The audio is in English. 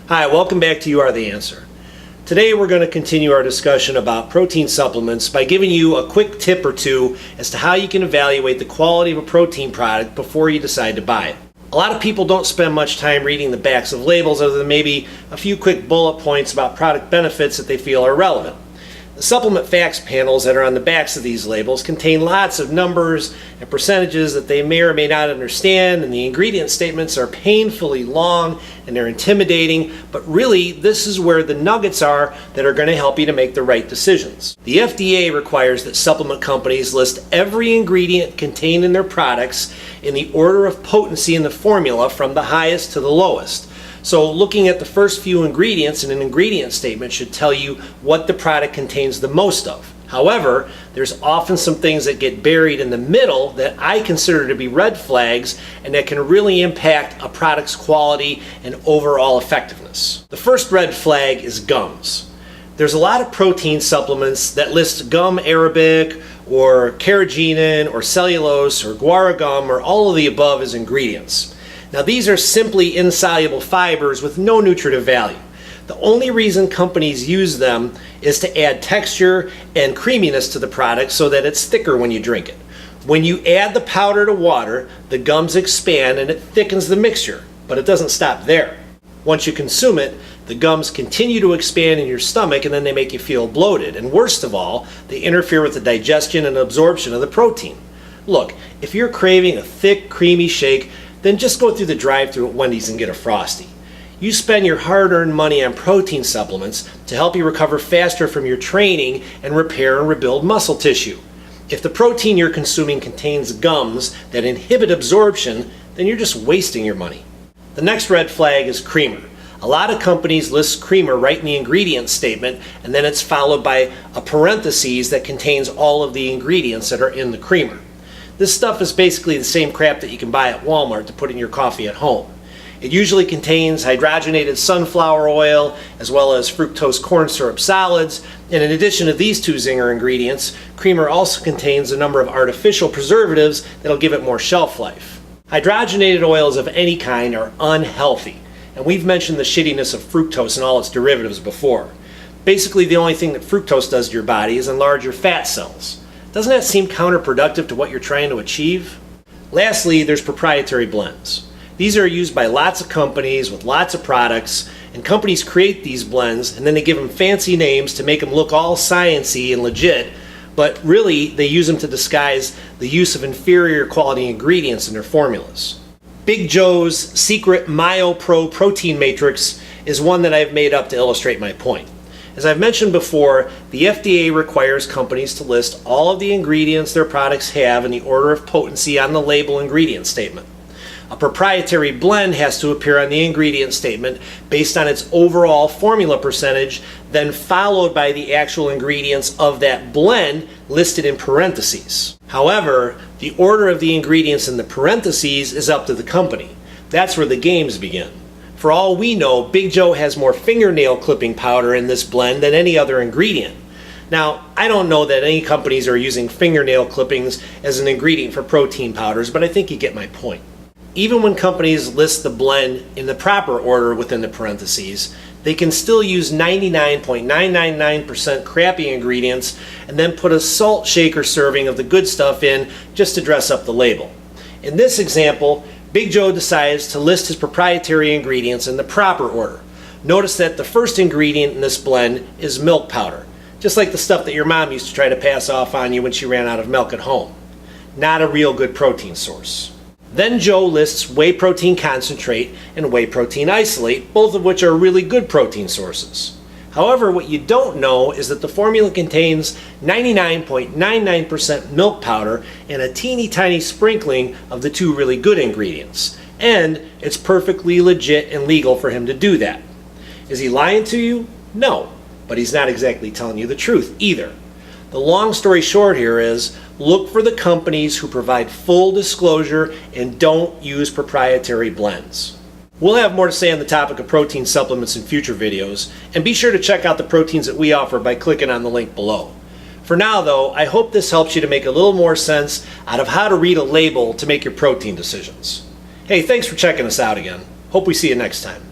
Hi, welcome back to You Are the Answer. Today we're going to continue our discussion about protein supplements by giving you a quick tip or two as to how you can evaluate the quality of a protein product before you decide to buy it. A lot of people don't spend much time reading the backs of labels other than maybe a few quick bullet points about product benefits that they feel are relevant. The supplement facts panels that are on the backs of these labels contain lots of numbers and percentages that they may or may not understand, and the ingredient statements are painfully long and they're intimidating, but really this is where the nuggets are that are going to help you to make the right decisions. The FDA requires that supplement companies list every ingredient contained in their products in the order of potency in the formula from the highest to the lowest. So looking at the first few ingredients in an ingredient statement should tell you what the product contains the most of. However, there's often some things that get buried in the middle that I consider to be red flags and that can really impact a product's quality and overall effectiveness. The first red flag is gums. There's a lot of protein supplements that list gum arabic or carrageenan or cellulose or guar gum or all of the above as ingredients. Now these are simply insoluble fibers with no nutritive value. The only reason companies use them is to add texture and creaminess to the product so that it's thicker when you drink it. When you add the powder to water, the gums expand and it thickens the mixture, but it doesn't stop there. Once you consume it, the gums continue to expand in your stomach and then they make you feel bloated. And worst of all, they interfere with the digestion and absorption of the protein. Look, if you're craving a thick, creamy shake, then just go through the drive-thru at Wendy's and get a Frosty. You spend your hard-earned money on protein supplements to help you recover faster from your training and repair and rebuild muscle tissue. If the protein you're consuming contains gums that inhibit absorption, then you're just wasting your money. The next red flag is creamer. A lot of companies list creamer right in the ingredient statement, and then it's followed by a parentheses that contains all of the ingredients that are in the creamer. This stuff is basically the same crap that you can buy at Walmart to put in your coffee at home. It usually contains hydrogenated sunflower oil as well as fructose corn syrup solids, and in addition to these two zinger ingredients, creamer also contains a number of artificial preservatives that'll give it more shelf life. Hydrogenated oils of any kind are unhealthy, and we've mentioned the shittiness of fructose and all its derivatives before. Basically the only thing that fructose does to your body is enlarge your fat cells. Doesn't that seem counterproductive to what you're trying to achieve? Lastly, there's proprietary blends. These are used by lots of companies with lots of products, and companies create these blends and then they give them fancy names to make them look all sciencey and legit, but really they use them to disguise the use of inferior quality ingredients in their formulas. Big Joe's secret MyoPro protein matrix is one that I've made up to illustrate my point. As I've mentioned before, the FDA requires companies to list all of the ingredients their products have in the order of potency on the label ingredient statement. A proprietary blend has to appear on the ingredient statement based on its overall formula percentage, then followed by the actual ingredients of that blend listed in parentheses. However, the order of the ingredients in the parentheses is up to the company. That's where the games begin. For all we know, Big Joe has more fingernail clipping powder in this blend than any other ingredient. Now, I don't know that any companies are using fingernail clippings as an ingredient for protein powders, but I think you get my point. Even when companies list the blend in the proper order within the parentheses, they can still use 99.999% crappy ingredients and then put a salt shaker serving of the good stuff in just to dress up the label. In this example, Big Joe decides to list his proprietary ingredients in the proper order. Notice that the first ingredient in this blend is milk powder, just like the stuff that your mom used to try to pass off on you when she ran out of milk at home. Not a real good protein source. Then Joe lists whey protein concentrate and whey protein isolate, both of which are really good protein sources. However, what you don't know is that the formula contains 99.99% milk powder and a teeny tiny sprinkling of the two really good ingredients. And it's perfectly legit and legal for him to do that. Is he lying to you? No, but he's not exactly telling you the truth either. The long story short here is, look for the companies who provide full disclosure and don't use proprietary blends. We'll have more to say on the topic of protein supplements in future videos, and be sure to check out the proteins that we offer by clicking on the link below. For now though, I hope this helps you to make a little more sense out of how to read a label to make your protein decisions. Hey, thanks for checking us out again. Hope we see you next time.